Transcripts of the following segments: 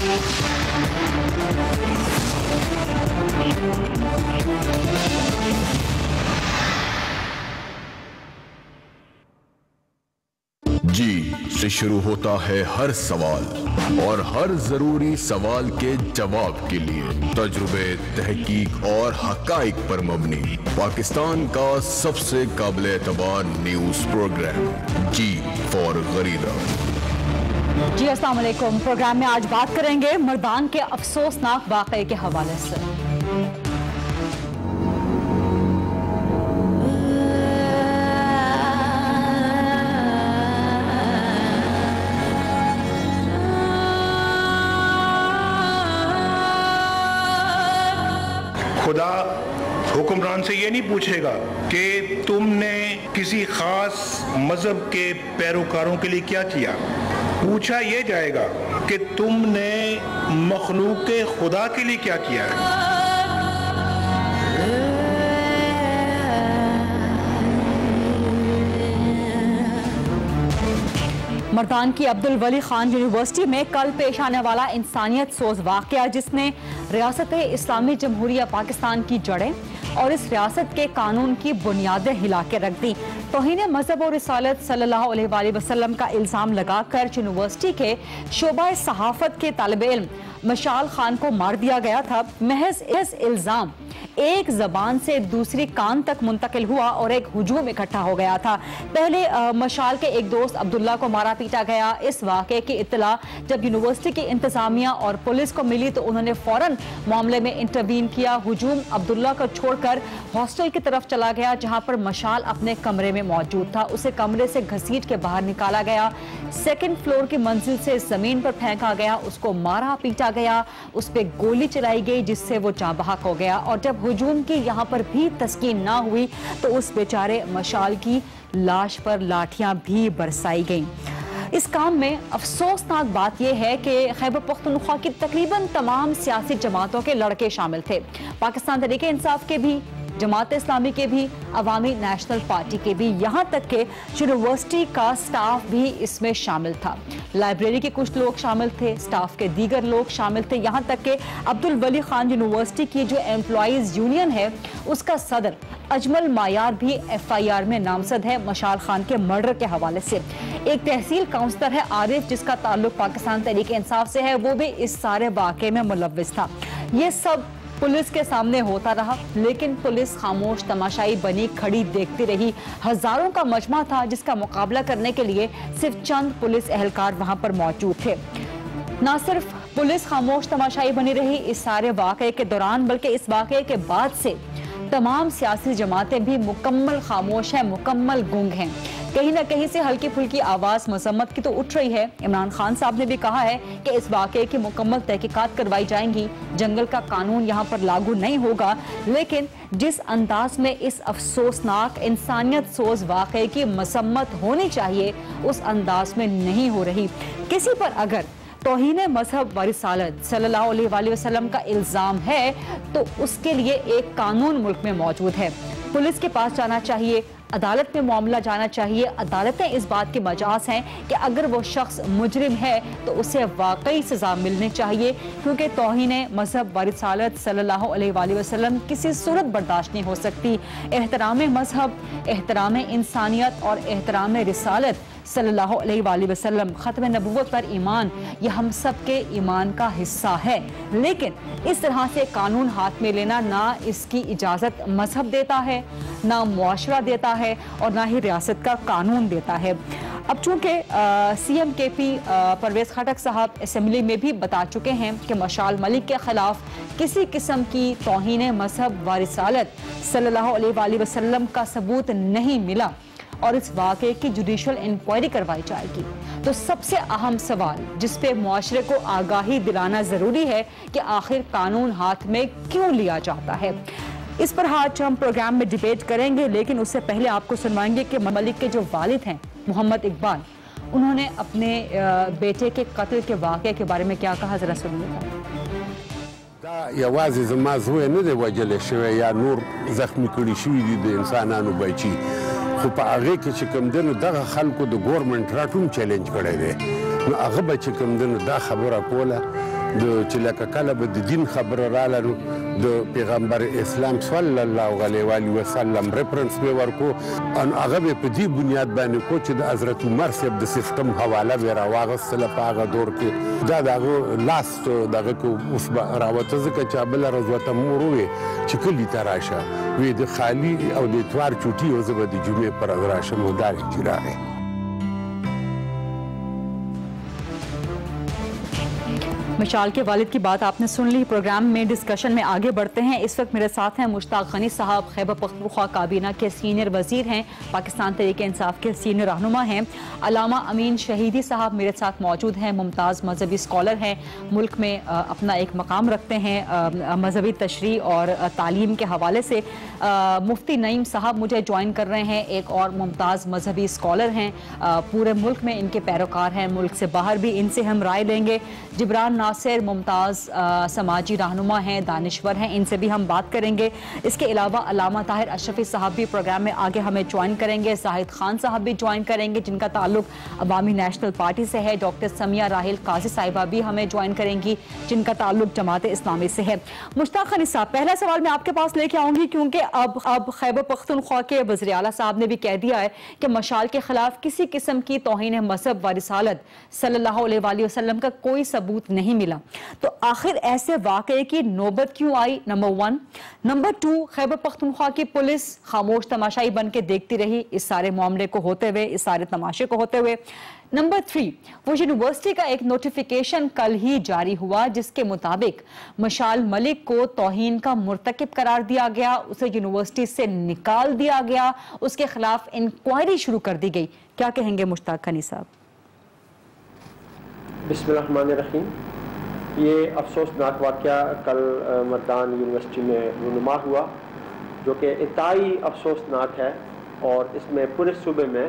جی سے شروع ہوتا ہے ہر سوال، اور ہر ضروری سوال کے جواب کے لیے تجربے، تحقیق اور حقائق پر مبنی پاکستان کا سب سے قابل اعتبار نیوز پروگرام جی فار غریرہ۔ جی السلام علیکم۔ پروگرام میں آج بات کریں گے مردان کے افسوسناک واقعے کے حوالے سے۔ خدا حکمران سے یہ نہیں پوچھے گا کہ تم نے کسی خاص مذہب کے پیروکاروں کے لیے کیا کیا، پوچھا یہ جائے گا کہ تم نے مخلوق خدا کے لیے کیا کیا ہے۔ مردان کی عبدالولی خان یونیورسٹی میں کل پیش آنے والا انسانیت سوز واقعہ، جس نے ریاست اسلامی جمہوریہ پاکستان کی جڑیں اور اس ریاست کے قانون کی بنیادیں ہلا کے رکھ دی۔ توہین مذہب اور رسالت صلی اللہ علیہ وآلہ وسلم کا الزام لگا کر یونیورسٹی کے شعبہ صحافت کے طالب علم مشال خان کو مار دیا گیا تھا۔ محض اس الزام ایک زبان سے دوسری کان تک منتقل ہوا اور ایک ہجوم اکٹھا ہو گیا تھا۔ پہلے مشال کے ایک دوست عبداللہ کو مارا پیٹا گیا۔ اس واقعے کی اطلاع جب یونیورسٹی کی انتظامیہ اور پولیس کو ملی تو انہوں نے فوراً معاملے میں انٹروین کیا۔ ہجوم عبداللہ کو چھوڑ کر ہاسٹل کی طرف چلا گیا، جہاں پر مشال اپنے کمرے میں موجود تھا۔ اسے کمرے سے گھسیٹ کے باہر نکالا گیا، سیکنڈ فلور کی منزل سے زمین پر پھینکا گیا، اس کو مارا پیٹا گیا، اس پہ گولی چلائی گئی جس سے وہ جاں بحق ہو گیا۔ اور جب ہجوم کی یہاں پر بھی تسکین نہ ہوئی تو اس بیچارے مشال کی لاش پر لاٹھیاں بھی برسائی گئیں۔ اس کام میں افسوسناک بات یہ ہے کہ خیبر پختونخوا کی تقریباً تمام سیاسی جماعتوں کے لڑکے شامل تھے، پاکستان تحریک انصاف کے بھی، جماعت اسلامی کے بھی، عوامی نیشنل پارٹی کے بھی، یہاں تک کہ یونیورسٹی کا سٹاف بھی اس میں شامل تھا۔ لائبریری کے کچھ لوگ شامل تھے، سٹاف کے دیگر لوگ شامل تھے، یہاں تک کہ عبدالولی خان یونیورسٹی کی جو ایمپلائیز یونین ہے اس کا صدر اجمل مایار بھی ایف آئی آر میں نامزد ہے مشال خان کے مرڈر کے حوالے سے۔ ایک تحصیل کاؤنسلر ہے عارف، جس کا تعلق پاکستان تحریک انصاف سے ہے، وہ بھی اس سارے واقعے میں ملوث تھا۔ یہ سب پولیس کے سامنے ہوتا رہا، لیکن پولیس خاموش تماشائی بنی کھڑی دیکھتی رہی۔ ہزاروں کا مجمع تھا جس کا مقابلہ کرنے کے لیے صرف چند پولیس اہلکار وہاں پر موجود تھے۔ نہ صرف پولیس خاموش تماشائی بنی رہی اس سارے واقعے کے دوران، بلکہ اس واقعے کے بعد سے تمام سیاسی جماعتیں بھی مکمل خاموش ہیں، مکمل گنگ ہیں۔ کہیں نہ کہیں سے ہلکی پھلکی آواز مذمت کی تو اٹھ رہی ہے۔ عمران خان صاحب نے بھی کہا ہے کہ اس واقعے کی مکمل تحقیقات کروائی جائیں گی، جنگل کا قانون یہاں پر لاگو نہیں ہوگا، لیکن جس انداز میں اس افسوسناک انسانیت سوز واقعے کی مذمت ہونی چاہیے اس انداز میں نہیں ہو رہی۔ کسی پر اگر توہین مذہب و رسالت صلی اللہ علیہ وآلہ وسلم کا الزام ہے تو اس کے لیے ایک قانون ملک میں موجود ہے، پولیس کے پاس جانا چاہیے، عدالت میں معاملہ جانا چاہیے۔ عدالتیں اس بات کی مجاز ہیں کہ اگر وہ شخص مجرم ہے تو اسے واقعی سزا ملنی چاہیے، کیونکہ توہین مذہب و رسالت صلی اللہ علیہ وآلہ وسلم کسی صورت برداشت نہیں ہو سکتی۔ احترام مذہب، احترام انسانیت اور احترام رسالت صلی اللہ علیہ وآلہ وسلم، ختم نبوت پر ایمان، یہ ہم سب کے ایمان کا حصہ ہے، لیکن اس طرح سے قانون ہاتھ میں لینا نہ اس کی اجازت مذہب دیتا ہے، نہ معاشرہ دیتا ہے اور نہ ہی ریاست کا قانون دیتا ہے۔ اب چونکہ سی ایم کے پی پرویز خٹک صاحب اسمبلی میں بھی بتا چکے ہیں کہ مشال ملک کے خلاف کسی قسم کی توہین مذہب و رسالت صلی اللہ علیہ وآلہ وسلم کا ثبوت نہیں ملا اور اس واقعے کی جوڈیشل انکوائری کروائی جائے گی، تو سب سے اہم سوال جس پہ معاشرے کو آگاہی دلانا ضروری ہے کہ آخر قانون ہاتھ میں کیوں لیا جاتا ہے۔ اس پر آج ہم پروگرام میں ڈیبیٹ کریں گے، لیکن اس سے پہلے آپ کو سنوائیں گے کہ ملک کے جو والد ہیں محمد اقبال، انہوں نے اپنے بیٹے کے قتل کے واقعے کے بارے میں کیا کہا، ذرا سنیے گا۔ دا یوازې زما زوی نه دی وجلی شوی یا نور زخمی کړي شوي دي د انسانانو بچي، خو په هغې کې چې کوم دی نو دغه خلکو د ګورمنټ راټون چیلنج کړی دی، نو هغه به چې کوم دی نو دا خبره کوله چې لکه کله به د دین خبره راله نو د پیغمبر اسلام صلی الله علیه وسلم ریفرنس به ورکو ان هغه به په دې بنیاد باندې کو چې د حضرت عمر صاحب د سیستم حواله به راواغستله په هغه دور کې دا د هغه لاست دغه کو اوس به راوته ځکه چې بله ورځ ورته مور وویل چې کلي ته راشه وی د خالي او د اتوار چوټي او زه به د جمعې پر ورځ راشم او دارې چې راغی. مشال کے والد کی بات آپ نے سن لی. پروگرام میں ڈسکشن میں آگے بڑھتے ہیں. اس وقت میرے ساتھ ہیں مشتاق غنی صاحب، خیبر پختونخوا کابینہ کے سینئر وزیر ہیں، پاکستان تحریک انصاف کے سینئر رہنما ہیں. علامہ امین شہیدی صاحب میرے ساتھ موجود ہیں، ممتاز مذہبی اسکالر ہیں، ملک میں اپنا ایک مقام رکھتے ہیں مذہبی تشریح اور تعلیم کے حوالے سے. مفتی نعیم صاحب مجھے جوائن کر رہے ہیں، ایک اور ممتاز مذہبی اسکالر ہیں، پورے ملک میں ان کے پیروکار ہیں، ملک سے باہر بھی. ان سے ہم رائے لیں گے. جبران ناصر ممتاز سماجی رہنما ہیں، دانشور ہیں، ان سے بھی ہم بات کریں گے. اس کے علاوہ علامہ طاہر اشرفی صاحب بھی پروگرام میں آگے ہمیں جوائن کریں گے. زاہد خان صاحب بھی جوائن کریں گے جن کا تعلق عوامی نیشنل پارٹی سے ہے. ڈاکٹر سمیہ راحیل قاضی صاحبہ بھی ہمیں جوائن کریں گی جن کا تعلق جماعت اسلامی سے ہے. مشتاق غنی صاحب، پہلا سوال میں آپ کے پاس لے کے آؤں گی کیونکہ اب خیبر پختونخوا کے وزیر اعلیٰ صاحب نے بھی کہہ دیا ہے کہ مشال کے خلاف کسی قسم کی توہین مذہب و رسالت صلی اللہ علیہ وآلہ وسلم کا کوئی ثبوت نہیں ملا. تو آخر ایسے واقعے کی نوبت کیوں آئی؟ نمبر 1. نمبر 2، خیبر پختونخوا کی پولیس خاموش تماشائی بن کے دیکھتی رہی اس سارے معاملے کو ہوتے ہوئے، اس سارے تماشے کو ہوتے ہوئے. نمبر 3، وہ یونیورسٹی کا ایک نوٹیفیکیشن کل ہی جاری ہوا جس کے مطابق مشال ملک کو توہین کا مرتکب قرار دیا گیا، اسے یونیورسٹی سے نکال دیا گیا، اس کے خلاف انکوائری شروع کر دی گئی. کیا کہیں گے مشتاق غنی صاحب؟ بسم اللہ الرحمن الرحیم. یہ افسوسناک واقعہ کل مردان یونیورسٹی میں رونما ہوا جو کہ انتہائی افسوسناک ہے، اور اس میں پورے صوبے میں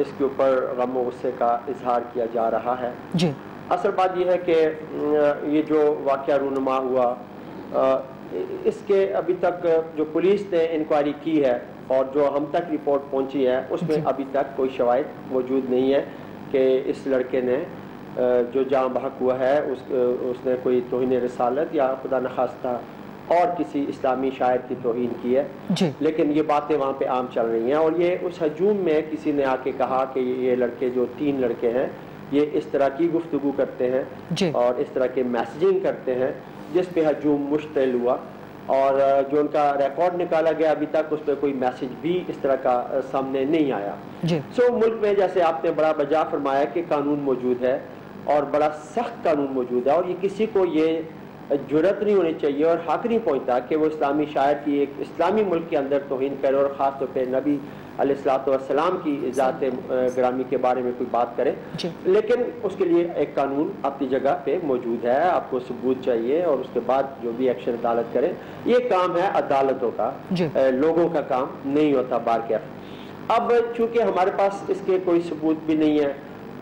اس کے اوپر غم و غصے کا اظہار کیا جا رہا ہے. جی، اصل بات یہ ہے کہ یہ جو واقعہ رونما ہوا اس کے ابھی تک جو پولیس نے انکوائری کی ہے اور جو ہم تک رپورٹ پہنچی ہے اس میں ابھی تک کوئی شواہد موجود نہیں ہے کہ اس لڑکے نے جو جاں بحق ہوا ہے اس نے کوئی توہین رسالت یا خدا نخواستہ اور کسی اسلامی شاعر کی توہین کی ہے. لیکن یہ باتیں وہاں پہ عام چل رہی ہیں، اور یہ اس ہجوم میں کسی نے آ کے کہا کہ یہ لڑکے جو 3 لڑکے ہیں یہ اس طرح کی گفتگو کرتے ہیں اور اس طرح کے میسیجنگ کرتے ہیں، جس پہ ہجوم مشتعل ہوا. اور جو ان کا ریکارڈ نکالا گیا ابھی تک اس پہ کوئی میسیج بھی اس طرح کا سامنے نہیں آیا. سو ملک میں جیسے آپ نے بڑا بجا فرمایا کہ قانون موجود ہے اور بڑا سخت قانون موجود ہے، اور یہ کسی کو یہ جرت نہیں ہونی چاہیے اور حق نہیں پہنچتا کہ وہ اسلامی شاعر کی ایک اسلامی ملک کے اندر توہین کرے اور خاص طور پہ نبی علیہ الصلوۃ والسلام کی ذات گرامی کے بارے میں کوئی بات کرے. لیکن اس کے لیے ایک قانون اپنی جگہ پہ موجود ہے، آپ کو ثبوت چاہیے اور اس کے بعد جو بھی ایکشن عدالت کرے. یہ کام ہے عدالتوں کا، لوگوں کا کام نہیں ہوتا بار کیف. اب چونکہ ہمارے پاس اس کے کوئی ثبوت بھی نہیں ہے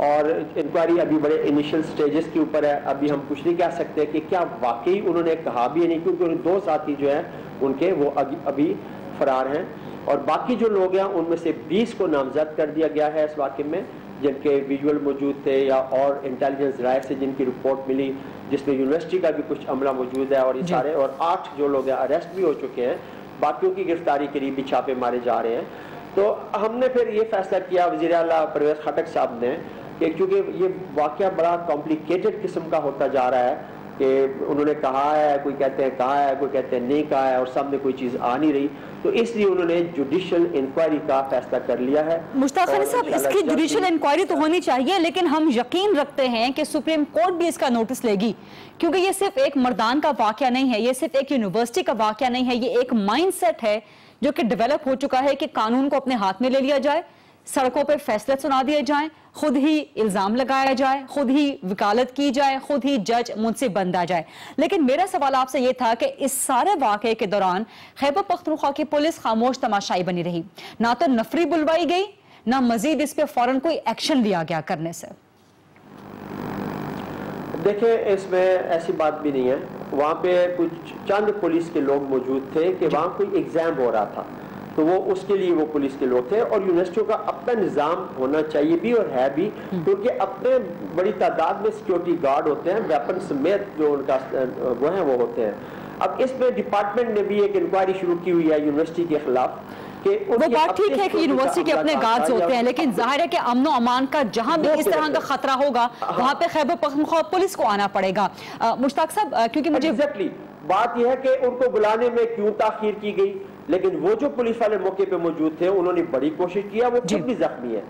اور انکوائری ابھی بڑے انیشل سٹیجز کے اوپر ہے، ابھی ہم کچھ نہیں کہہ سکتے کہ کیا واقعی انہوں نے کہا بھی نہیں، کیونکہ انہیں 2 ساتھی جو ہیں ان کے وہ ابھی فرار ہیں، اور باقی جو لوگ ہیں ان میں سے 20 کو نامزد کر دیا گیا ہے اس واقعے میں، جن کے ویژول موجود تھے یا اور انٹیلیجنس رائے سے جن کی رپورٹ ملی، جس میں یونیورسٹی کا بھی کچھ عملہ موجود ہے اور یہ سارے، اور 8 جو لوگ ہیں اریسٹ بھی ہو چکے ہیں، باقیوں کی گرفتاری کے لیے بھی چھاپے مارے جا رہے ہیں. تو ہم نے پھر یہ فیصلہ کیا وزیر اعلیٰ پرویز خٹک صاحب نے کہ چونکہ یہ واقعہ بڑا کمپلیکیٹڈ قسم کا ہوتا جا رہا ہے کہ انہوں نے کہا ہے، کوئی کہتے ہیں کہا ہے، کوئی کہتے ہیں نہیں کہا ہے، اور سامنے کوئی چیز آ نہیں رہی، تو اس لیے انہوں نے جوڈیشل انکوائری کا فیصلہ کر لیا ہے. مشتاق غنی صاحب، اس کی جوڈیشل انکوائری تو ہونی چاہیے، لیکن ہم یقین رکھتے ہیں کہ سپریم کورٹ بھی اس کا نوٹس لے گی، کیونکہ یہ صرف ایک مردان کا واقعہ نہیں ہے، یہ صرف ایک یونیورسٹی کا واقعہ نہیں ہے، یہ ایک مائنڈ سیٹ ہے جو کہ ڈیولپ ہو چکا ہے کہ قانون کو اپنے ہاتھ میں لے لیا جائے، سڑکوں پہ فیصلے سنا دیے جائیں، خود ہی الزام لگایا جائے، خود ہی وکالت کی جائے، خود ہی جج منصف بنتا جائے. لیکن میرا سوال آپ سے یہ تھا کہ اس سارے واقعے کے دوران خیبر پختونخوا کی پولیس خاموش تماشائی بنی رہی، نہ تو نفری بلوائی گئی، نہ مزید اس پہ فوراً کوئی ایکشن لیا گیا کرنے سے. دیکھیں اس میں ایسی بات بھی نہیں ہے، وہاں پہ کچھ چند پولیس کے لوگ موجود تھے کہ وہاں کوئی ایگزام ہو رہا تھا، تو تو وہ اس کے لیے وہ پولیس کے لوگ تھے. اور یونیورسٹیوں کا اپنا نظام ہونا چاہیے بھی اور ہے بھی, کیونکہ اپنے بڑی تعداد میں سیکیورٹی گارڈ ہوتے ہیں, ویپن سمیت جو ان کا وہ ہیں وہ ہوتے ہیں. اب اس میں ڈپارٹمنٹ نے بھی ایک انکوائری شروع کی ہوئی ہے یونیورسٹی کے خلاف. وہ بات ٹھیک ہے کہ یونیورسٹی کے اپنے گارڈز ہوتے ہیں, لیکن ظاہر ہے کہ امن و امان کا جہاں بھی اس طرح کا خطرہ ہوگا وہاں پہ خیبر پختونخوا پولیس کو آنا پڑے گا. مشتاق صاحب, کیونکہ مجھے بات یہ ہے کہ ان کو بلانے میں کیوں تاخیر کی گئی, لیکن وہ جو پولیس والے موقع پہ موجود تھے انہوں نے بڑی کوشش کیا, وہ خود بھی زخمی ہے.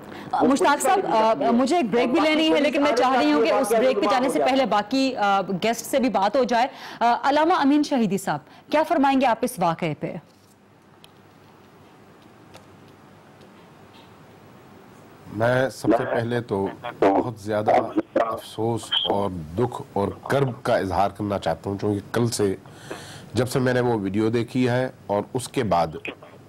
مشتاق صاحب, مجھے ایک بریک بھی لینی ہے, لیکن میں چاہ رہی ہوں کہ اس بریک پہ جانے سے پہلے باقی گیسٹ سے بھی بات ہو جائے. علامہ امین شہیدی صاحب, کیا فرمائیں گے آپ اس واقعے پہ؟ میں سب سے پہلے تو بہت زیادہ افسوس اور دکھ اور کرب کا اظہار کرنا چاہتا ہوں, چونکہ کل سے جب سے میں نے وہ ویڈیو دیکھی ہے اور اس کے بعد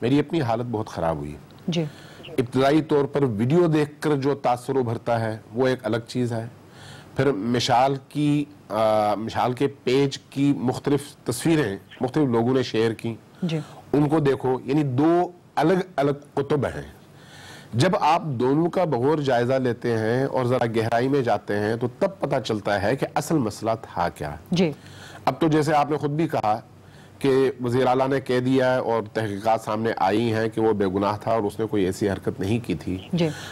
میری اپنی حالت بہت خراب ہوئی. جی, ابتدائی طور پر ویڈیو دیکھ کر جو تاثر ابھرتا ہے وہ ایک الگ چیز ہے, پھر مشال کے پیج کی مختلف تصویریں مختلف لوگوں نے شیئر کی, ان کو دیکھو, یعنی دو الگ الگ کتب ہیں. جب آپ دونوں کا بغور جائزہ لیتے ہیں اور ذرا گہرائی میں جاتے ہیں تو تب پتہ چلتا ہے کہ اصل مسئلہ تھا کیا. اب تو جیسے آپ نے خود بھی کہا کہ وزیر اعلیٰ نے کہہ دیا ہے اور تحقیقات سامنے آئی ہیں کہ وہ بے گناہ تھا اور اس نے کوئی ایسی حرکت نہیں کی تھی.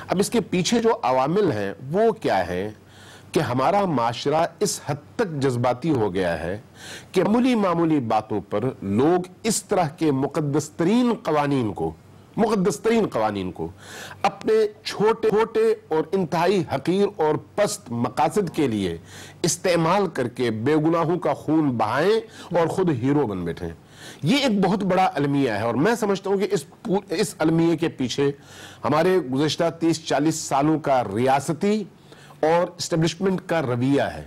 اب اس کے پیچھے جو عوامل ہیں وہ کیا ہے کہ ہمارا معاشرہ اس حد تک جذباتی ہو گیا ہے کہ معمولی باتوں پر لوگ اس طرح کے مقدس ترین قوانین کو اپنے چھوٹے اور انتہائی حقیر اور پست مقاصد کے لیے استعمال کر کے بے گناہوں کا خون بہائیں اور خود ہیرو بن بیٹھیں. یہ ایک بہت بڑا المیہ ہے, اور میں سمجھتا ہوں کہ اس المیہ کے پیچھے ہمارے گزشتہ 30-40 سالوں کا ریاستی اور اسٹیبلشمنٹ کا رویہ ہے.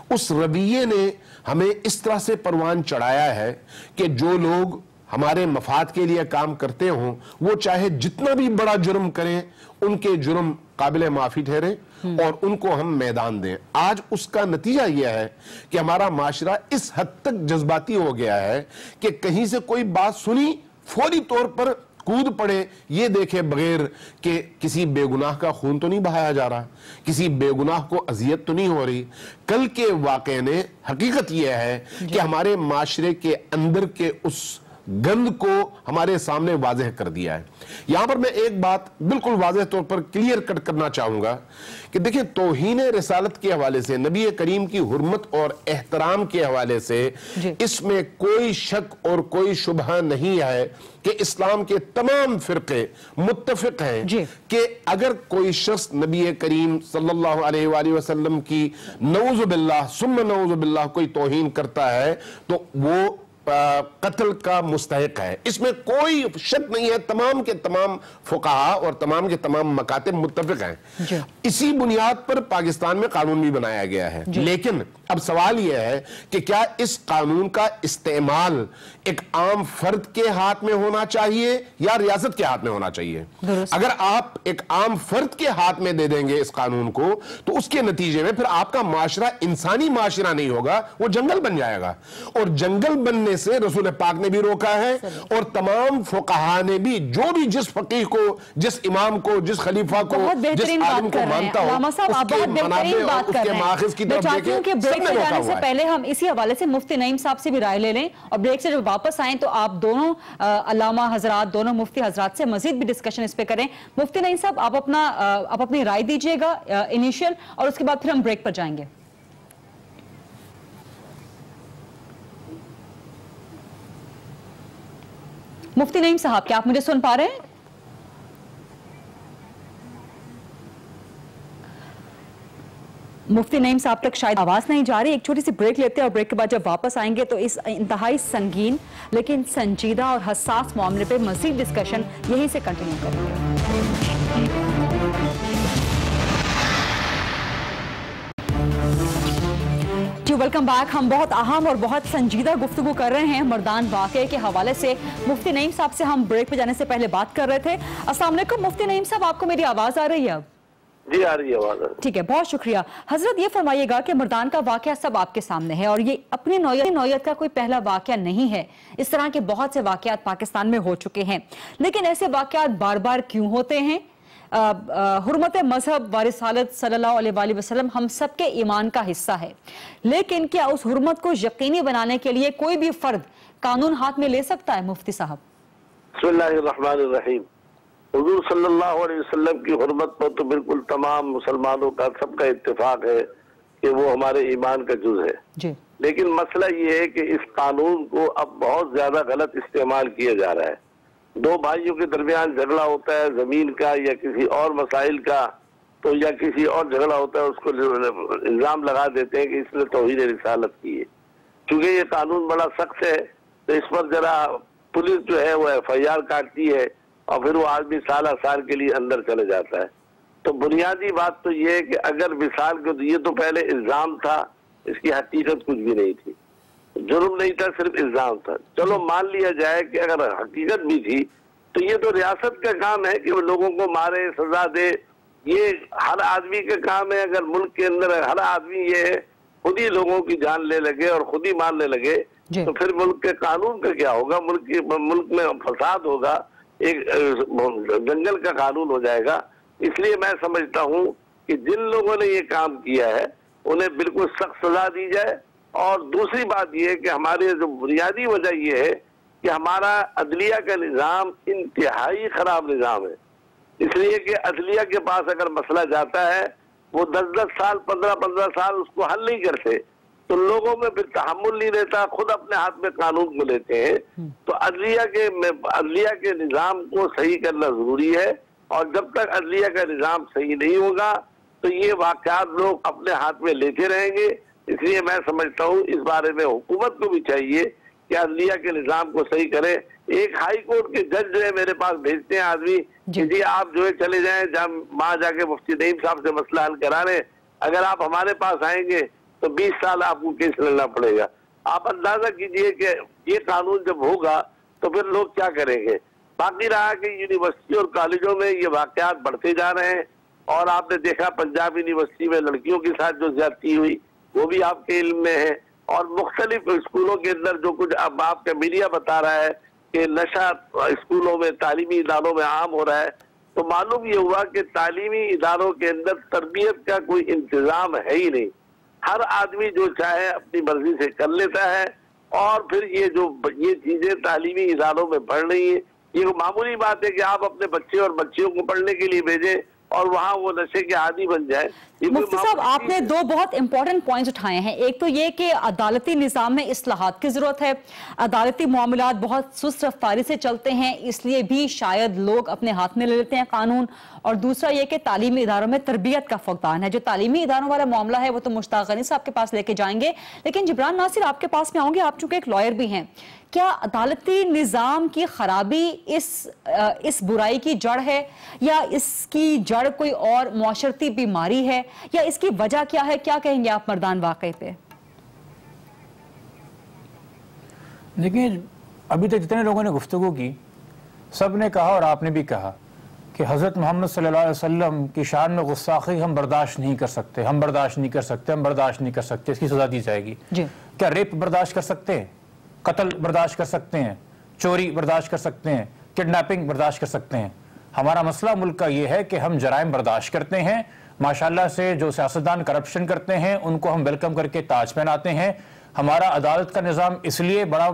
اس رویے نے ہمیں اس طرح سے پروان چڑھایا ہے کہ جو لوگ ہمارے مفاد کے لیے کام کرتے ہوں وہ چاہے جتنا بھی بڑا جرم کریں, ان کے جرم قابل معافی ٹھہرے اور ان کو ہم میدان دیں. آج اس کا نتیجہ یہ ہے کہ ہمارا معاشرہ اس حد تک جذباتی ہو گیا ہے کہ کہیں سے کوئی بات سنی فوری طور پر کود پڑے, یہ دیکھے بغیر کہ کسی بے گناہ کا خون تو نہیں بہایا جا رہا, کسی بے گناہ کو اذیت تو نہیں ہو رہی. کل کے واقعے نے حقیقت یہ ہے کہ ہمارے معاشرے کے اندر کے اس گند کو ہمارے سامنے واضح کر دیا ہے. یہاں پر میں ایک بات بالکل واضح طور پر کلیئر کٹ کرنا چاہوں گا کہ دیکھیں, توہین رسالت کے حوالے سے, نبی کریم کی حرمت اور احترام کے حوالے سے اس میں کوئی شک اور کوئی شبہ نہیں ہے کہ اسلام کے تمام فرقے متفق ہیں کہ اگر کوئی شخص نبی کریم صلی اللہ علیہ وآلہ وسلم کی نعوذ باللہ ثم نعوذ باللہ کوئی توہین کرتا ہے تو وہ قتل کا مستحق ہے. اس میں کوئی شک نہیں ہے, تمام کے تمام فقہاء اور تمام کے تمام مکاتب متفق ہیں. اسی بنیاد پر پاکستان میں قانون بھی بنایا گیا ہے. لیکن اب سوال یہ ہے کہ کیا اس قانون کا استعمال ایک عام فرد کے ہاتھ میں ہونا چاہیے یا ریاست کے ہاتھ میں ہونا چاہیے؟ اگر آپ ایک عام فرد کے ہاتھ میں دے دیں گے اس قانون کو تو اس کے نتیجے میں پھر آپ کا معاشرہ انسانی معاشرہ نہیں ہوگا, وہ جنگل بن جائے گا. اور جنگل بننے سے رسول پاک نے بھی روکا ہے اور تمام فقہاء نے بھی, جو بھی جس فقیہ کو, جس امام کو, جس خلیفہ کو, جس عالم کو مانتا ہو اس کے منابع اور اس کے ماخذ کی طرف دیکھیں. بریک پہ جانے سے پہلے ہم اسی حوالے سے مفتی نعیم صاحب سے بھی رائے لے لیں, اور بریک سے جب واپس آئیں تو آپ دونوں علامہ حضرات, دونوں مفتی حضرات سے مزید بھی ڈسکشن اس پہ کریں. مفتی نعیم صاحب, آپ اپنی رائے دیجئے گا انیشیل, اور اس کے بعد پھر ہم بریک پر جائیں گے. مفتی نعیم صاحب, کیا آپ مجھے سن پا رہے ہیں؟ مفتی نعیم صاحب تک شاید آواز نہیں جا رہی. ایک چھوٹی سی بریک لیتے ہیں اور بریک کے بعد جب واپس آئیں گے تو اس انتہائی سنگین لیکن سنجیدہ اور حساس معاملے پہ مزید ڈسکشن یہیں سے کنٹینیو کریں گے. Welcome back. ہم بہت اہم اور بہت سنجیدہ گفتگو کر رہے ہیں مردان واقعے کے حوالے سے. مفتی نعیم صاحب سے ہم بریک پہ جانے سے پہلے بات کر رہے تھے. السلام علیکم مفتی نعیم صاحب, آپ کو میری آواز آ رہی ہے؟ اب جی آ رہی ہے آواز. ٹھیک ہے، بہت شکریہ. حضرت یہ فرمائیے گا کہ مردان کا واقعہ سب آپ کے سامنے ہے اور یہ اپنی نوعیت کا کوئی پہلا واقعہ نہیں ہے. اس طرح کے بہت سے واقعات پاکستان میں ہو چکے ہیں، لیکن ایسے واقعات بار بار کیوں ہوتے ہیں؟ حرمت مذہب و رسالت صلی اللہ علیہ وآلہ وسلم ہم سب کے ایمان کا حصہ ہے، لیکن کیا اس حرمت کو یقینی بنانے کے لیے کوئی بھی فرد قانون ہاتھ میں لے سکتا ہے؟ مفتی صاحب. بسم اللہ الرحمن الرحیم. حضور صلی اللہ علیہ وسلم کی حرمت پر تو بالکل تمام مسلمانوں کا سب کا اتفاق ہے کہ وہ ہمارے ایمان کا جز ہے. جی. لیکن مسئلہ یہ ہے کہ اس قانون کو اب بہت زیادہ غلط استعمال کیا جا رہا ہے. دو بھائیوں کے درمیان جھگڑا ہوتا ہے زمین کا یا کسی اور مسائل کا، تو یا کسی اور جھگڑا ہوتا ہے اس کو الزام لگا دیتے ہیں کہ اس نے توہین رسالت کی ہے. چونکہ یہ قانون بڑا سخت ہے تو اس پر ذرا پولیس جو ہے وہ FIR کاٹتی ہے اور پھر وہ آدمی سالہ سال کے لیے اندر چلے جاتا ہے. تو بنیادی بات تو یہ ہے کہ اگر مثال کو یہ تو پہلے الزام تھا، اس کی حقیقت کچھ بھی نہیں تھی، جرم نہیں تھا، صرف الزام تھا. چلو مان لیا جائے کہ اگر حقیقت بھی تھی تو یہ تو ریاست کا کام ہے کہ وہ لوگوں کو مارے، سزا دے. یہ ہر آدمی کا کام ہے. اگر ملک کے اندر ہر آدمی یہ خود ہی لوگوں کی جان لے لگے اور خود ہی مارنے لگے تو پھر ملک کے قانون کا کیا ہوگا؟ ملک میں فساد ہوگا، ایک جنگل کا قانون ہو جائے گا. اس لیے میں سمجھتا ہوں کہ جن لوگوں نے یہ کام کیا ہے انہیں بالکل سخت سزا دی جائے. اور دوسری بات یہ ہے کہ ہمارے جو بنیادی وجہ یہ ہے کہ ہمارا عدلیہ کا نظام انتہائی خراب نظام ہے. اس لیے کہ عدلیہ کے پاس اگر مسئلہ جاتا ہے وہ 10 سال 15 سال اس کو حل نہیں کرتے، تو لوگوں میں پھر تحمل نہیں رہتا، خود اپنے ہاتھ میں قانون کو لیتے ہیں. تو عدلیہ کے نظام کو صحیح کرنا ضروری ہے، اور جب تک عدلیہ کا نظام صحیح نہیں ہوگا تو یہ واقعات لوگ اپنے ہاتھ میں لیتے رہیں گے. اس لیے میں سمجھتا ہوں اس بارے میں حکومت کو بھی چاہیے کہ عدلیہ کے نظام کو صحیح کرے. ایک ہائی کورٹ کے جج جو ہے میرے پاس بھیجتے ہیں آدمی کہ جی آپ جو ہے چلے جائیں وہاں جا کے مفتی نعیم صاحب سے مسئلہ حل کرا رہے ہیں، اگر آپ ہمارے پاس آئیں گے تو 20 سال آپ کو کیس لڑنا پڑے گا. آپ اندازہ کیجئے کہ یہ قانون جب ہوگا تو پھر لوگ کیا کریں گے. باقی رہا کہ یونیورسٹی اور کالجوں میں یہ واقعات بڑھتے جا رہے ہیں، اور آپ نے دیکھا پنجاب یونیورسٹی میں لڑکیوں کے ساتھ جو زیادتی ہوئی وہ بھی آپ کے علم میں ہے، اور مختلف اسکولوں کے اندر جو کچھ اب آپ کا میڈیا بتا رہا ہے کہ نشہ اسکولوں میں تعلیمی اداروں میں عام ہو رہا ہے. تو معلوم یہ ہوا کہ تعلیمی اداروں کے اندر تربیت کا کوئی انتظام ہے ہی نہیں. ہر آدمی جو چاہے اپنی مرضی سے کر لیتا ہے، اور پھر یہ چیزیں تعلیمی اداروں میں بڑھ رہی ہیں. یہ معمولی بات ہے کہ آپ اپنے بچے اور بچیوں کو پڑھنے کے لیے بھیجیں اور وہاں وہ نشے کے عادی بن جائے. مفتی صاحب آپ نے دو بہت امپورٹنٹ پوائنٹس اٹھائے ہیں. ایک تو یہ کہ عدالتی نظام میں اصلاحات کی ضرورت ہے، عدالتی معاملات بہت سست رفتاری سے چلتے ہیں، اس لیے بھی شاید لوگ اپنے ہاتھ میں لے لیتے ہیں قانون. اور دوسرا یہ کہ تعلیمی اداروں میں تربیت کا فقدان ہے. جو تعلیمی اداروں والا معاملہ ہے وہ تو مشتاق غنی صاحب کے پاس لے کے جائیں گے، لیکن جبران ناصر آپ کے پاس میں آؤں گے. آپ چونکہ ایک لائر بھی ہیں، کیا عدالتی نظام کی خرابی اس برائی کی جڑ ہے، یا اس کی جڑ کوئی اور معاشرتی بیماری ہے، یا اس کی وجہ کیا ہے؟ کیا کہیں گے آپ مردان واقعے پہ؟ دیکھیں، ابھی تک جتنے لوگوں نے گفتگو کی سب نے کہا اور آپ نے بھی کہا کہ حضرت محمد صلی اللہ علیہ وسلم کی شان میں گستاخی ہم برداشت نہیں کر سکتے، ہم برداشت نہیں کر سکتے، ہم برداشت نہیں کر سکتے، اس کی سزا دی جائے گی. کیا ریپ برداشت کر سکتے ہیں؟ قتل برداشت کر سکتے ہیں؟ چوری برداشت کر سکتے ہیں؟ کڈنیپنگ برداشت کر سکتے ہیں؟ ہمارا مسئلہ ملک کا یہ ہے کہ ہم جرائم برداشت کرتے ہیں. ماشاءاللہ سے جو سیاستدان کرپشن کرتے ہیں ان کو ہم ویلکم کر کے تاج پہناتے ہیں. ہمارا عدالت کا نظام اس لیے بڑا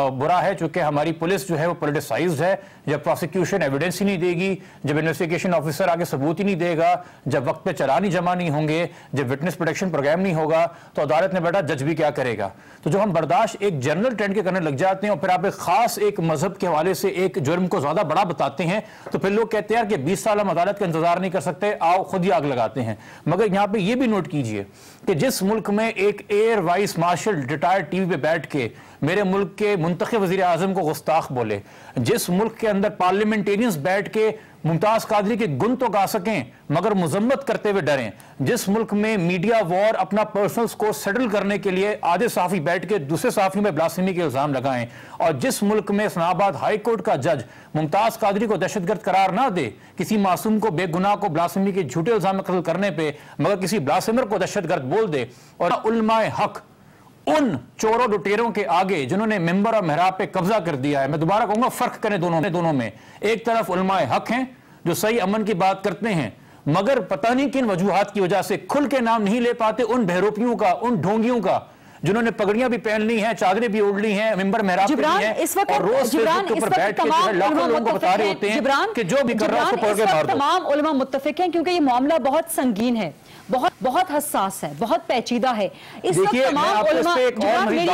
برا ہے چونکہ ہماری پولیس جو ہے وہ پولیٹیسائزڈ ہے. جب پروسیکیوشن ایویڈنس ہی نہیں دے گی، جب انویسٹیگیشن آفیسر آگے ثبوت ہی نہیں دے گا، جب وقت پہ چلان ہی جمع نہیں ہوں گے، جب وٹنس پروٹیکشن پروگرام نہیں ہوگا، تو عدالت نے بیٹا جج بھی کیا کرے گا. تو جو ہم برداشت ایک جنرل ٹرینڈ کے کرنے لگ جاتے ہیں اور پھر آپ ایک خاص ایک مذہب کے حوالے سے ایک جرم کو زیادہ بڑا بتاتے ہیں، تو پھر لوگ کہتے ہیں کہ 20 سال ہم عدالت کا انتظار نہیں کر سکتے، آؤ خود ہی آگ لگاتے ہیں. مگر یہاں پہ یہ بھی نوٹ کیجئے کہ جس ملک میں ایک air vice marshal retired TV پہ بیٹھ کے میرے ملک کے منتخب وزیر اعظم کو گستاخ بولے، جس ملک کے اندر پارلیمنٹیرینز بیٹھ کے ممتاز قادری کے گن تو گا سکیں مگر مذمت کرتے ہوئے ڈریں. جس ملک میں میڈیا وار اپنا پرسنلز کو سیٹل کرنے کے لیے آدھے صحافی بیٹھ کے دوسرے صحافیوں میں بلاسفیمی کے الزام لگائیں، اور جس ملک میں اسلام آباد ہائی کورٹ کا جج ممتاز قادری کو دہشت گرد قرار نہ دے کسی معصوم کو بے گناہ کو بلاسفیمی کے جھوٹے الزام قتل کرنے پہ، مگر کسی بلاسفیمر کو دہشت گرد بول دے، اور علماء حق ان چوروں لٹیروں کے آگے جنہوں نے ممبر اور محراب پہ قبضہ کر دیا ہے. میں دوبارہ کہوں گا فرق کریں دونوں میں. ایک طرف علماء حق ہیں جو صحیح امن کی بات کرتے ہیں مگر پتہ نہیں کن وجوہات کی وجہ سے کھل کے نام نہیں لے پاتے ان بہروپیوں کا، ان ڈھونگیوں کا جنہوں نے پگڑیاں بھی پہن لی ہیں، چادریں بھی اوڑھ لی ہیں، ممبر محراب پہ لی ہیں، اور روز فیس بک کے اوپر بیٹھ کے لاکھوں لوگوں کو بتا رہے ہوتے ہیں کہ جو بھی کر رہا ہے اس کو پکڑ کے مار دو. تمام علماء متفق ہیں کیونکہ یہ معاملہ بہت سنگین ہے، بہت حساس ہے، بہت پیچیدہ ہے. اس وقت تمام علماء جبران میری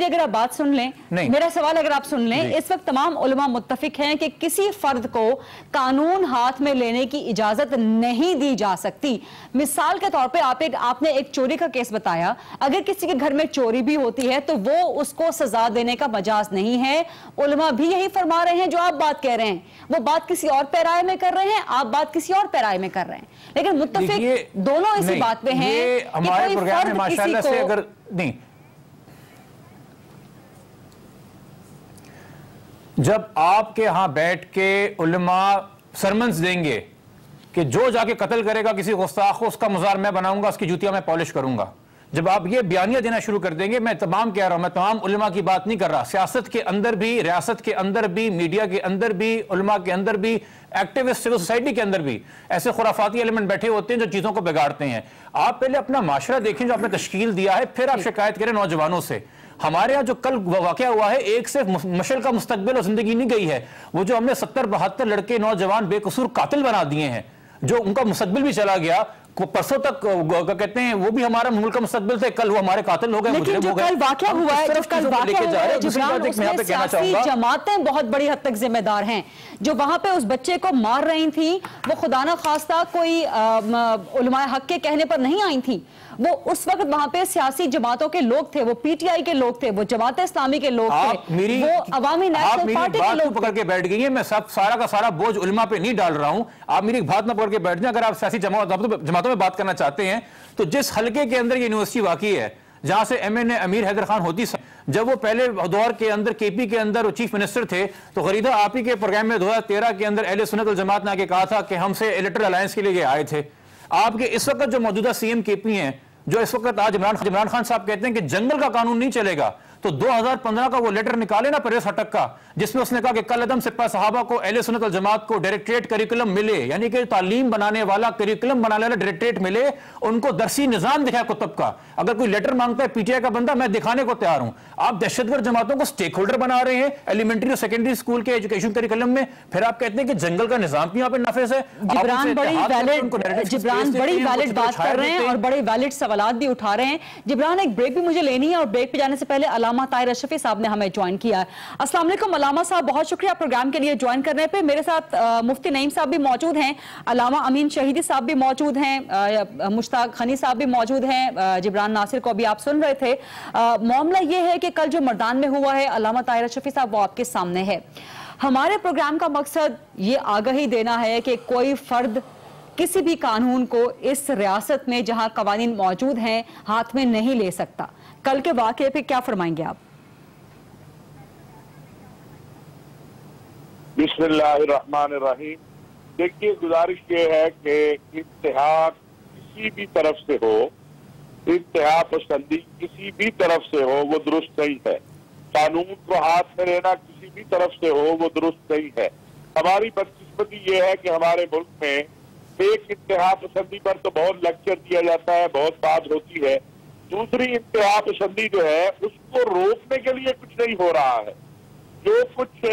اگر آپ بات سن لیں، میرا سوال اگر آپ سن لیں، اس وقت تمام علماء متفق ہیں کہ کسی فرد کو قانون ہاتھ میں لینے کی اجازت نہیں دی جا سکتی. مثال کے طور پہ آپ نے ایک چوری کا کیس بتایا، اگر کسی کے گھر میں چوری بھی ہوتی ہے تو وہ اس کو سزا دینے کا مجاز نہیں ہے. علماء بھی یہی فرما رہے ہیں جو آپ بات کہہ رہے ہیں، وہ بات کسی اور پیرائے میں کر رہے ہیں، آپ بات کسی اور پیرائے میں کر رہے ہیں، لیکن متفق دونوں اسی بات پہ ہیں کہ ہمارے پروگرام میں ماشاءاللہ سے اگر نہیں جب آپ کے ہاں بیٹھ کے علماء سرمنز دیں گے کہ جو جا کے قتل کرے گا کسی گستاخ کو اس کا مزار میں بناؤں گا، اس کی جوتیاں میں پالش کروں گا، جب آپ یہ بیانیہ دینا شروع کر دیں گے، میں تمام کہہ رہا ہوں، میں تمام علماء کی بات نہیں کر رہا، سیاست کے اندر بھی، ریاست کے اندر بھی، میڈیا کے اندر بھی، علماء کے اندر بھی، ایکٹیوسٹ سول سوسائٹی کے اندر بھی ایسے خرافاتی ایلیمنٹ بیٹھے ہوتے ہیں جو چیزوں کو بگاڑتے ہیں. آپ پہلے اپنا معاشرہ دیکھیں جو آپ نے تشکیل دیا ہے، پھر آپ شکایت کریں نوجوانوں سے. ہمارے ہاں جو کل واقعہ ہوا ہے ایک صرف مشل کا مستقبل اور زندگی نہیں گئی ہے، وہ جو ہم نے 70-72 لڑکے نوجوان بے قصور قاتل بنا دیے ہیں، جو ان کا مستقبل بھی چلا گیا، پرسوں تک کہتے ہیں وہ بھی ہمارا ملک کا مستقبل تھے، کل وہ ہمارے قاتل ہو گئے، لیکن جو کل واقعہ ہوا ہے جبران، اس میں سیاسی جماعتیں بہت بڑی حد تک ذمہ دار ہیں. جو وہاں پہ اس بچے کو مار رہی تھیں وہ خدا نہ خواستہ کوئی علماء حق کے کہنے پر نہیں آئی تھیں، وہ اس وقت وہاں پہ سیاسی جماعتوں کے لوگ تھے، وہ پی ٹی آئی کے لوگ تھے، وہ جماعت اسلامی کے لوگ تھے، وہ عوامی نیشنل پارٹی کے لوگ پکڑ کے بیٹھ گئی ہیں. میں سارا کا سارا بوجھ علماء پہ نہیں ڈال رہا ہوں، آپ میری بات نہ پکڑ کے بیٹھ جائیں. اگر آپ سیاسی جماعتوں میں بات کرنا چاہتے ہیں تو جس حلقے کے اندر یہ یونیورسٹی واقعی ہے جہاں سے ایم این اے امیر حیدر خان ہوتی، جب وہ پہلے دور کے اندر کے پی کے اندر چیف منسٹر تھے تو غریدہ آپ ہی کے پروگرام میں 2013 کے اندر اہل سنت والجماعت نے آ کے کہا تھا کہ ہم سے الیکٹرل الائنس کے لیے آئے تھے. آپ کے اس وقت جو موجودہ سی ایم کے پی ہیں، جو اس وقت آج عمران خان صاحب کہتے ہیں کہ جنگل کا قانون نہیں چلے گا، تو 2015 کا وہ لیٹر نکالے نا پرویز خٹک کا، جس میں اس نے کہا کہ کل عدم سپاہ صحابہ کو اہل سنت والجماعت کو ڈائریکٹریٹ کریکولم ملے، یعنی کہ تعلیم بنانے والا کریکولم بنانے والا ڈائریکٹریٹ ملے، ان کو درسی نظام دکھائے کتب کا. اگر کوئی لیٹر مانگتا ہے پی ٹی آئی کا بندہ، میں دکھانے کو تیار ہوں. آپ دہشت گرد جماعتوں کو سٹیک ہولڈر بنا رہے ہیں ایلیمنٹری اور سیکنڈری اسکول کے ایجوکیشن کریکولم میں، پھر آپ کہتے ہیں کہ جنگل کا نظام بھی یہاں پہ نافذ ہے. جبران بڑی ویلڈ بات کر رہے ہیں اور بڑے ویلڈ سوالات بھی اٹھا رہے ہیں. جبران ایک بریک بھی مجھے لینی ہے اور بریک پہ جانے سے پہلے علامہ طاہر اشرفی صاحب نے ہمیں جوائن کیا ہے. السلام علیکم علامہ صاحب، بہت شکریہ پروگرام کے لیے جوائن کرنے پہ. میرے ساتھ مفتی نعیم صاحب بھی موجود ہیں، علامہ امین شہیدی صاحب بھی موجود ہیں، مشتاق خنی صاحب بھی موجود ہیں، جبران ناصر کو بھی آپ سن رہے تھے. معاملہ یہ ہے کہ کل جو مردان میں ہوا ہے، علامہ طاہر اشرفی صاحب وہ آپ کے سامنے ہے. ہمارے پروگرام کا مقصد یہ آگاہی دینا ہے کہ کوئی فرد کسی بھی قانون کو اس ریاست میں جہاں قوانین موجود ہیں ہاتھ میں نہیں لے سکتا. کل کے واقعے پہ کیا فرمائیں گے آپ؟ بسم اللہ الرحمن الرحیم. دیکھیے، گزارش یہ ہے کہ انتہا کسی بھی طرف سے ہو، انتہا پسندی کسی بھی طرف سے ہو، وہ درست نہیں ہے. قانون کو ہاتھ میں لینا کسی بھی طرف سے ہو، وہ درست نہیں ہے. ہماری بدقسمتی یہ ہے کہ ہمارے ملک میں ایک انتہا پسندی پر تو بہت لیکچر دیا جاتا ہے، بہت بات ہوتی ہے، دوسری انتہا پسندی جو ہے اس کو روکنے کے لیے کچھ نہیں ہو رہا ہے. جو کچھ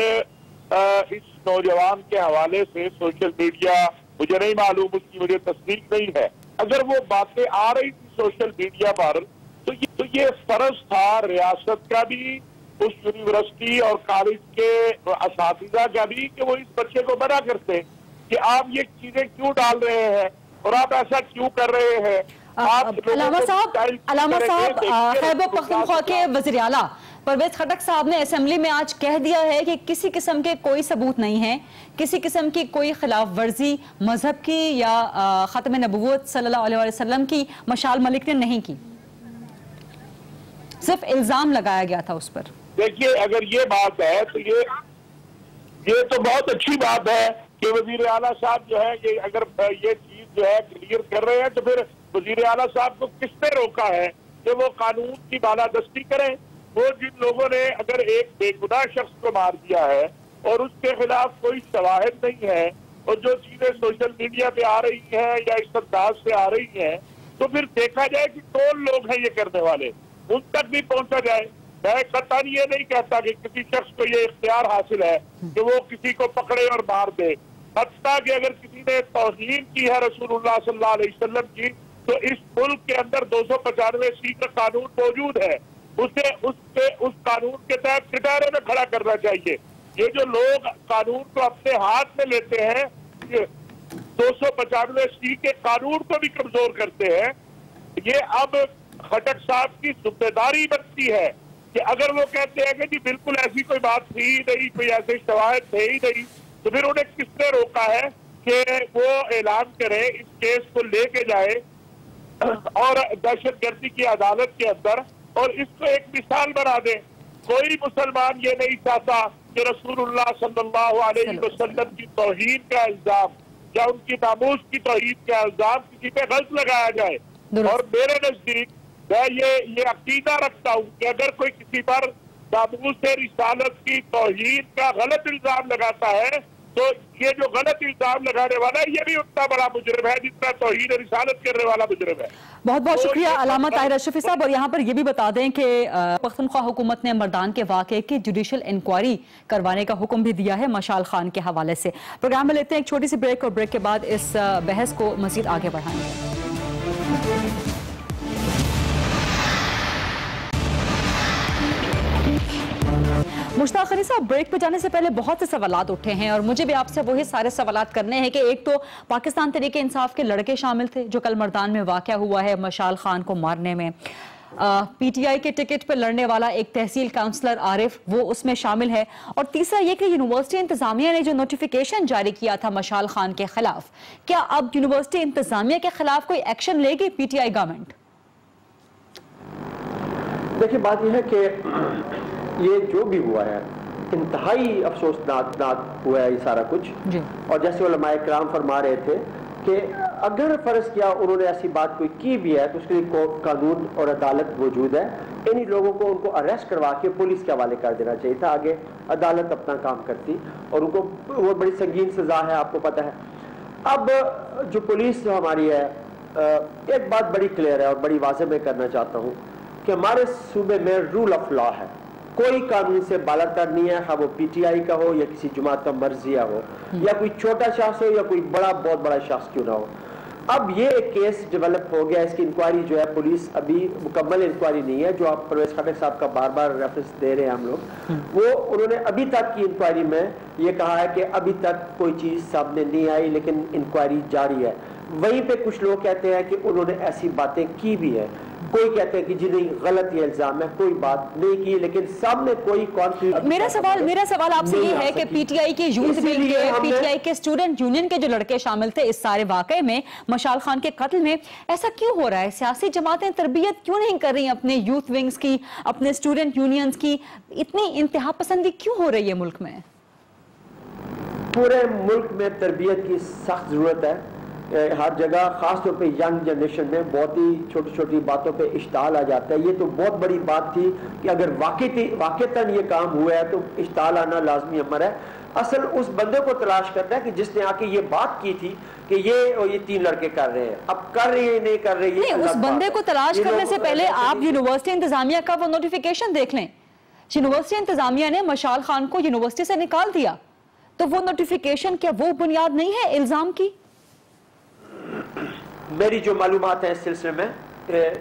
اس نوجوان کے حوالے سے سوشل میڈیا، مجھے نہیں معلوم، اس کی مجھے تصدیق نہیں ہے، اگر وہ باتیں آ رہی تھی سوشل میڈیا پر تو یہ فرض تھا ریاست کا بھی، اس یونیورسٹی اور کالج کے اساتذہ کا بھی، کہ وہ اس بچے کو منع کرتے کہ آپ یہ چیزیں کیوں ڈال رہے ہیں اور آپ ایسا کیوں کر رہے ہیں. علامہ صاحب خیبر پختونخوا کے وزیر اعلیٰ پرویز خٹک صاحب نے اسمبلی میں آج کہہ دیا ہے کہ کسی قسم کے کوئی ثبوت نہیں ہے، کسی قسم کی کوئی خلاف ورزی مذہب کی یا ختم نبوت صلی اللہ علیہ وسلم کی مشال ملک نے نہیں کی، صرف الزام لگایا گیا تھا اس پر۔ دیکھیے اگر یہ بات ہے تو یہ تو بہت اچھی بات ہے کہ وزیر اعلیٰ صاحب جو ہے یہ اگر یہ چیز جو ہے کلیئر کر رہے ہیں تو پھر وزیر اعلیٰ صاحب کو کس نے روکا ہے کہ وہ قانون کی بالادستی کریں؟ وہ جن لوگوں نے اگر ایک بے گناہ شخص کو مار دیا ہے اور اس کے خلاف کوئی شواہد نہیں ہے اور جو چیزیں سوشل میڈیا پہ آ رہی ہیں یا اس انداز سے آ رہی ہیں تو پھر دیکھا جائے کہ کون لوگ ہیں یہ کرنے والے، ان تک بھی پہنچا جائے۔ میں قطعاً یہ نہیں کہتا کہ کسی شخص کو یہ اختیار حاصل ہے کہ وہ کسی کو پکڑے اور مار دے، حتیٰ کہ اگر کسی نے توہین کی ہے رسول اللہ صلی اللہ علیہ وسلم کی تو اس ملک کے اندر 295 کا قانون موجود ہے، اس قانون کے تحت کٹہرے میں کھڑا کرنا چاہیے۔ یہ جو لوگ قانون کو اپنے ہاتھ میں لیتے ہیں 295 کے قانون کو بھی کمزور کرتے ہیں، یہ اب خٹک صاحب کی ذمہ داری بنتی ہے کہ اگر وہ کہتے ہیں کہ جی بالکل ایسی کوئی بات تھی ہی نہیں، کوئی ایسے شواہد تھے ہی نہیں، تو پھر انہیں کس نے روکا ہے کہ وہ اعلان کرے، اس کیس کو لے کے جائے اور دہشت گردی کی عدالت کے اندر اور اس کو ایک مثال بنا دے۔ کوئی مسلمان یہ نہیں چاہتا کہ رسول اللہ صلی اللہ علیہ وسلم کی توہین کا الزام یا ان کی ناموس کی توہین کا الزام کسی پہ غلط لگایا جائے۔ اور میرے نزدیک میں یہ عقیدہ رکھتا ہوں کہ اگر کوئی کسی پر ناموس رسالت کی توہین کا غلط الزام لگاتا ہے تو یہ جو غلط الزام لگانے والا ہے یہ بھی اتنا بڑا مجرم ہے جتنا توہین رسالت کرنے والا مجرم ہے۔ بہت بہت شکریہ علامہ طاہر اشرفی صاحب، اور یہاں پر یہ بھی بتا دیں کہ پختونخوا حکومت نے مردان کے واقعے کی جوڈیشل انکوائری کروانے کا حکم بھی دیا ہے مشال خان کے حوالے سے۔ پروگرام میں لیتے ہیں ایک چھوٹی سی بریک، اور بریک کے بعد اس بحث کو مزید آگے بڑھائیں گے۔ مشتاق علی صاحب، بریک پہ جانے سے پہلے بہت سے سوالات اٹھے ہیں اور مجھے بھی آپ سے وہی سارے سوالات کرنے ہیں کہ ایک تو پاکستان تحریک انصاف کے لڑکے شامل تھے جو کل مردان میں واقع ہوا ہے مشال خان کو مارنے میں، پی ٹی آئی کے ٹکٹ پر لڑنے والا ایک تحصیل کاؤنسلر عارف وہ اس میں شامل ہے، اور تیسرا یہ کہ یونیورسٹی انتظامیہ نے جو نوٹیفیکیشن جاری کیا تھا مشال خان کے خلاف، کیا اب یونیورسٹی انتظامیہ کے خلاف کوئی ایکشن لے گی پی ٹی آئی گورنمنٹ؟ دیکھیے بات یہ ہے کہ یہ جو بھی ہوا ہے انتہائی افسوسناک ہوا ہے یہ سارا کچھ، اور جیسے علماء کرام فرما رہے تھے کہ اگر فرض کیا انہوں نے ایسی بات کوئی کی بھی ہے تو اس کے لیے قانون اور عدالت موجود ہے، انہی لوگوں کو ان کو اریسٹ کروا کے پولیس کے حوالے کر دینا چاہیے تھا، آگے عدالت اپنا کام کرتی اور ان کو وہ بڑی سنگین سزا ہے، آپ کو پتہ ہے۔ اب جو پولیس ہماری ہے، ایک بات بڑی کلیئر ہے اور بڑی واضح میں کرنا چاہتا ہوں کہ ہمارے صوبے میں رول آف لا ہے، کوئی قانون سے بالاتر نہیں ہے، خواہ وہ پی ٹی آئی کا ہو یا کسی جماعت کا مرضیہ ہو یا کوئی چھوٹا شخص ہو یا کوئی بہت بڑا شخص کیوں نہ ہو۔ اب یہ ایک کیس ڈیولپ ہو گیا، اس کی انکوائری جو ہے پولیس ابھی مکمل انکوائری نہیں ہے، جو آپ پرویز خٹک صاحب کا بار بار ریفرنس دے رہے ہیں ہم لوگ، وہ انہوں نے ابھی تک کی انکوائری میں یہ کہا ہے کہ ابھی تک کوئی چیز سامنے نہیں آئی لیکن انکوائری جاری ہے۔ وہیں پہ کچھ لوگ کہتے ہیں کہ انہوں نے ایسی باتیں کی بھی ہے، کوئی کہتے ہیں کہ جی نہیں غلط یہ الزام ہے، کوئی بات نہیں کی، لیکن سامنے کوئی کانفلکٹ۔ میرا سوال آپ سے یہ ہے کہ پی ٹی آئی کے یوتھ ونگ کے، پی ٹی آئی کے اسٹوڈنٹ یونین کے جو لڑکے شامل تھے اس سارے واقعے میں مشال خان کے قتل میں، ایسا کیوں ہو رہا ہے؟ سیاسی جماعتیں تربیت کیوں نہیں کر رہی اپنے یوتھ ونگز کی، اپنے اسٹوڈنٹ یونینز کی؟ اتنی انتہا پسندی کیوں ہو رہی ہے ملک میں؟ پورے ملک میں تربیت کی سخت ضرورت ہے، ہر جگہ، خاص طور پہ ینگ جنریشن میں بہت ہی چھوٹی چھوٹی باتوں پہ اشتعال آ جاتا ہے۔ یہ تو بہت بڑی بات تھی کہ اگر واقعتاً یہ کام ہوا ہے تو اشتعال آنا لازمی امر ہے۔ اصل اس بندے کو تلاش کرنا ہے کہ جس نے آ کے یہ بات کی تھی کہ یہ 3 لڑکے کر رہے ہیں، اب کر رہے ہیں نہیں کر رہے ہیں، نہیں، اس بندے کو تلاش کرنے سے پہلے آپ یونیورسٹی انتظامیہ کا وہ نوٹیفیکیشن دیکھ لیں۔ یونیورسٹی انتظامیہ نے مشال خان کو یونیورسٹی سے نکال دیا، تو وہ نوٹیفیکیشن کیا وہ بنیاد نہیں ہے الزام کی؟ میری جو معلومات ہیں اس سلسلے میں،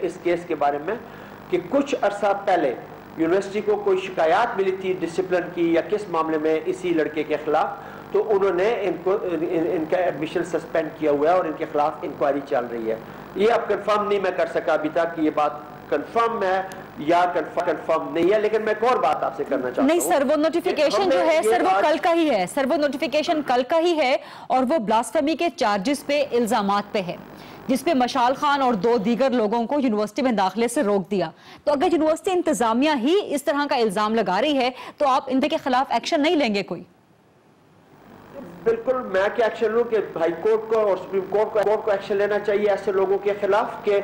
اس کیس کے بارے میں، کہ کچھ عرصہ پہلے یونیورسٹی کو کوئی شکایات ملی تھی ڈسپلن کی یا کس معاملے میں اسی لڑکے کے خلاف، تو انہوں نے ان کا ایڈمیشن سسپینڈ کیا ہوا ہے اور ان کے خلاف انکوائری چل رہی ہے۔ یہ اب کنفرم نہیں میں کر سکا ابھی تک کہ یہ بات کنفرم ہے یا کنفرم نہیں ہے. لیکن میں ایک اور بات آپ سے کرنا چاہتا ہوں. نہیں سر، وہ نوٹیفیکیشن جو ہے سر وہ کل کا ہی ہے، سر وہ نوٹیفیکیشن کل کا ہی ہے، اور وہ بلاسفیمی کے چارجز پہ، الزامات پہ ہے، جس پہ مشال خان اور 2 دیگر لوگوں کو یونیورسٹی میں داخلے سے روک دیا. تو اگر یونیورسٹی انتظامیہ ہی اس طرح کا الزام لگا رہی ہے تو آپ ان کے خلاف ایکشن نہیں لیں گے کوئی؟ بالکل میں کیا ایکشن لوں کہ ہائی کورٹ کو اور سپریم کورٹ کو ایکشن لینا چاہیے ایسے لوگوں کے خلاف کہ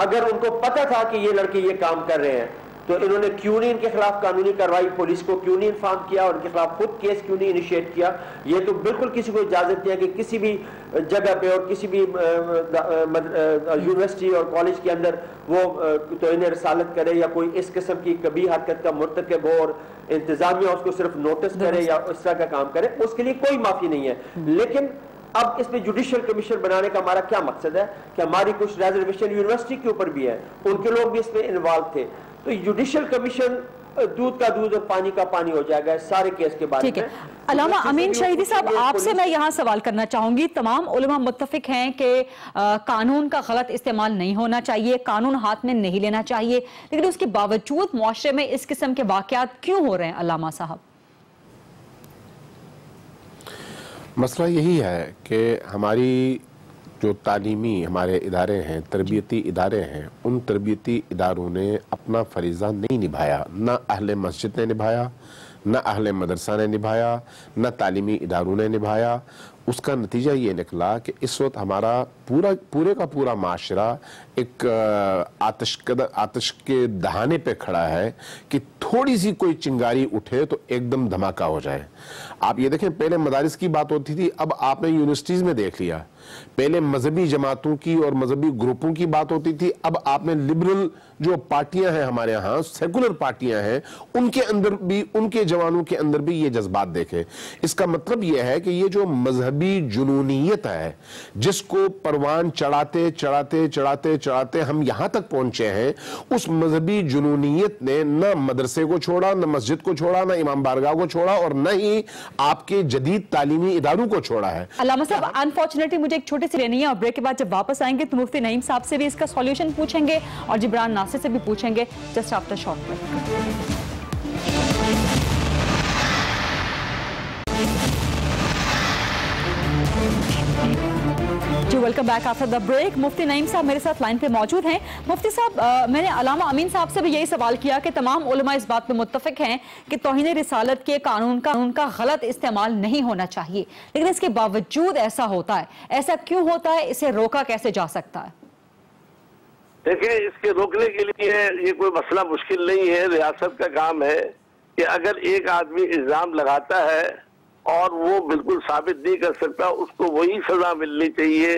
اگر ان کو پتہ تھا کہ یہ لڑکے یہ کام کر رہے ہیں تو انہوں نے کیوں نہیں ان کے خلاف قانونی کارروائی، پولیس کو کیوں نہیں انفارم کیا اور ان کے خلاف خود کیس کیوں نہیں انیشیٹ کیا. یہ تو بالکل کسی کو اجازت نہیں ہے کہ کسی بھی جگہ پہ اور کسی بھی یونیورسٹی اور کالج کے اندر وہ توہین رسالت کرے یا کوئی اس قسم کی کبھی حرکت کا مرتکب ہو اور انتظامیہ اس کو صرف نوٹس کرے یا اس طرح کا کام کرے. اس کے لیے کوئی معافی نہیں ہے. لیکن اب اس میں جوڈیشل کمیشن بنانے کا ہمارا کیا مقصد ہے کہ ہماری کچھ ریزرویشن یونیورسٹی کے اوپر بھی ہے، ان کے لوگ بھی اس میں انوالو تھے. تو جوڈیشل کمیشن دودھ کا دودھ اور پانی کا پانی ہو جائے گا سارے کیس کے بارے میں. علامہ امین شہیدی صاحب، آپ سے میں یہاں سوال کرنا چاہوں گی. تمام علماء متفق ہیں کہ قانون کا غلط استعمال نہیں ہونا چاہیے، قانون ہاتھ میں نہیں لینا چاہیے، لیکن اس کے باوجود معاشرے میں اس قسم کے واقعات کیوں ہو رہے ہیں علامہ صاحب؟ مسئلہ یہی ہے کہ ہماری جو تعلیمی ہمارے ادارے ہیں، تربیتی ادارے ہیں، ان تربیتی اداروں نے اپنا فریضہ نہیں نبھایا. نہ اہل مسجد نے نبھایا، نہ اہل مدرسہ نے نبھایا، نہ تعلیمی اداروں نے نبھایا. اس کا نتیجہ یہ نکلا کہ اس وقت ہمارا پورے کا پورا معاشرہ ایک آتش کے دہانے پہ کھڑا ہے کہ تھوڑی سی کوئی چنگاری اٹھے تو ایک دم دھماکہ ہو جائے. آپ یہ دیکھیں، پہلے مدارس کی بات ہوتی تھی، اب آپ نے یونیورسٹیز میں دیکھ لیا. پہلے مذہبی جماعتوں کی اور مذہبی گروپوں کی بات ہوتی تھی، اب آپ نے لبرل جو پارٹیاں ہیں ہمارے ہاں، سیکولر پارٹیاں ہیں، ان کے اندر بھی، ان کے جوانوں کے اندر بھی یہ جذبات دیکھے. اس کا مطلب یہ ہے کہ یہ جو مذہبی جنونیت ہے، جس کو پروان چڑھاتے چڑھاتے چڑھاتے چڑھاتے ہم یہاں تک پہنچے ہیں، اس مذہبی جنونیت نے نہ مدرسے کو چھوڑا، نہ مسجد کو چھوڑا، نہ امام بارگاہ کو چھوڑا، اور نہ ہی آپ کے جدید تعلیمی اداروں کو چھوڑا ہے. علامہ صاحب، انفارچونیٹلی مجھے ایک چھوٹی سی لینی ہے، اور بریک کے بعد جب واپس آئیں گے تو مفتی نعیم صاحب سے بھی اس کا سولوشن پوچھیں گے اور جبران ناصر سے بھی پوچھیں گے، جسٹ آفٹر شارٹ بریک. جی welcome back after the break. Mufti Naeem sahab میرے ساتھ لائن پہ موجود ہیں. مفتی صاحب، میں نے علامہ امین صاحب سے بھی یہی سوال کیا کہ تمام علماء اس بات پہ متفق ہیں کہ توہین رسالت کے قانون کا غلط استعمال نہیں ہونا چاہیے، لیکن اس کے باوجود ایسا ہوتا ہے. ایسا کیوں ہوتا ہے؟ اسے روکا کیسے جا سکتا ہے؟ دیکھیں، اس کے روکنے کے لیے یہ کوئی مسئلہ مشکل نہیں ہے. ریاست کا کام ہے کہ اگر ایک آدمی الزام لگاتا ہے اور وہ بالکل ثابت نہیں کر سکتا، اس کو وہی سزا ملنی چاہیے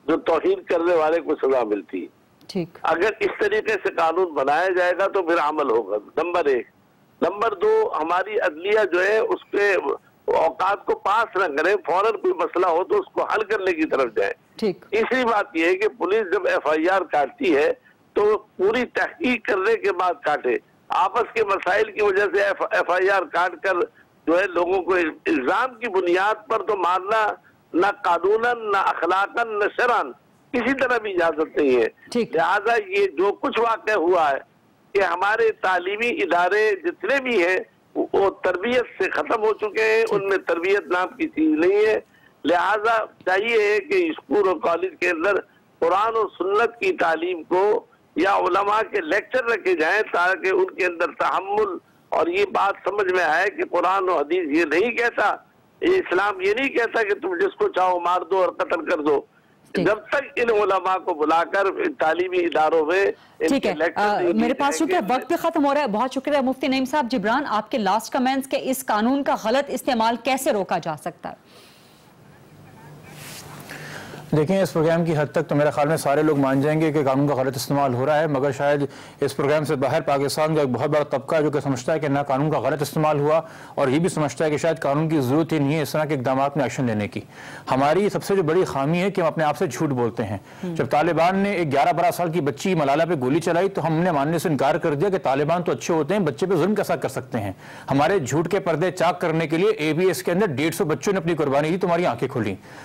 جو توہین کرنے والے کو سزا ملتی. ٹھیک. اگر اس طریقے سے قانون بنایا جائے گا تو پھر عمل ہوگا. نمبر 1. نمبر 2، ہماری عدلیہ جو ہے اس کے اوقات کو پاس نہ کریں، فوراً کوئی مسئلہ ہو تو اس کو حل کرنے کی طرف جائیں. ٹھیک. تیسری بات یہ ہے کہ پولیس جب FIR کاٹتی ہے تو پوری تحقیق کرنے کے بعد کاٹے. آپس کے مسائل کی وجہ سے FIR کاٹ کر جو ہے لوگوں کو الزام کی بنیاد پر تو مارنا نہ قانوناً، نہ اخلاقاً، نہ شرعاً کسی طرح بھی اجازت نہیں ہے. لہذا یہ جو کچھ واقع ہوا ہے کہ ہمارے تعلیمی ادارے جتنے بھی ہیں وہ تربیت سے ختم ہو چکے ہیں، ان میں تربیت نام کی چیز نہیں ہے. لہذا چاہیے ہے کہ اسکول اور کالج کے اندر قرآن اور سنت کی تعلیم کو یا علماء کے لیکچر رکھے جائیں تاکہ ان کے اندر تحمل اور یہ بات سمجھ میں آئے کہ قرآن و حدیث یہ نہیں کہتا، یہ اسلام یہ نہیں کہتا کہ تم جس کو چاہو مار دو اور قتل کر دو. جب تک ان علماء کو بلا کر تعلیمی اداروں میں ٹھیک ہے. میرے پاس چونکہ وقت بھی ختم ہو رہا ہے. بہت شکریہ مفتی نعیم صاحب. جبران، آپ کے لاسٹ کمنٹس کہ اس قانون کا غلط استعمال کیسے روکا جا سکتا ہے؟ دیکھیں، اس پروگرام کی حد تک تو میرے خیال میں سارے لوگ مان جائیں گے کہ قانون کا غلط استعمال ہو رہا ہے، مگر شاید اس پروگرام سے باہر پاکستان کا ایک بہت بڑا طبقہ جو کہ سمجھتا ہے کہ نہ قانون کا غلط استعمال ہوا، اور یہ بھی سمجھتا ہے کہ شاید قانون کی ضرورت ہی نہیں ہے اس طرح کے اقدامات میں ایکشن لینے کی. ہماری سب سے جو بڑی خامی ہے کہ ہم اپنے آپ سے جھوٹ بولتے ہیں. جب طالبان نے ایک 11-12 سال کی بچی ملالہ پہ گولی چلائی تو ہم نے ماننے سے انکار کر دیا کہ طالبان تو اچھے ہوتے ہیں، بچے پہ ظلم کیسا کر سکتے ہیں. ہمارے جھوٹ کے پردے چاک کرنے کے لیے ABS کے اندر 150 بچوں نے اپنی قربانی دی، تمہاری آنکھیں کھلی.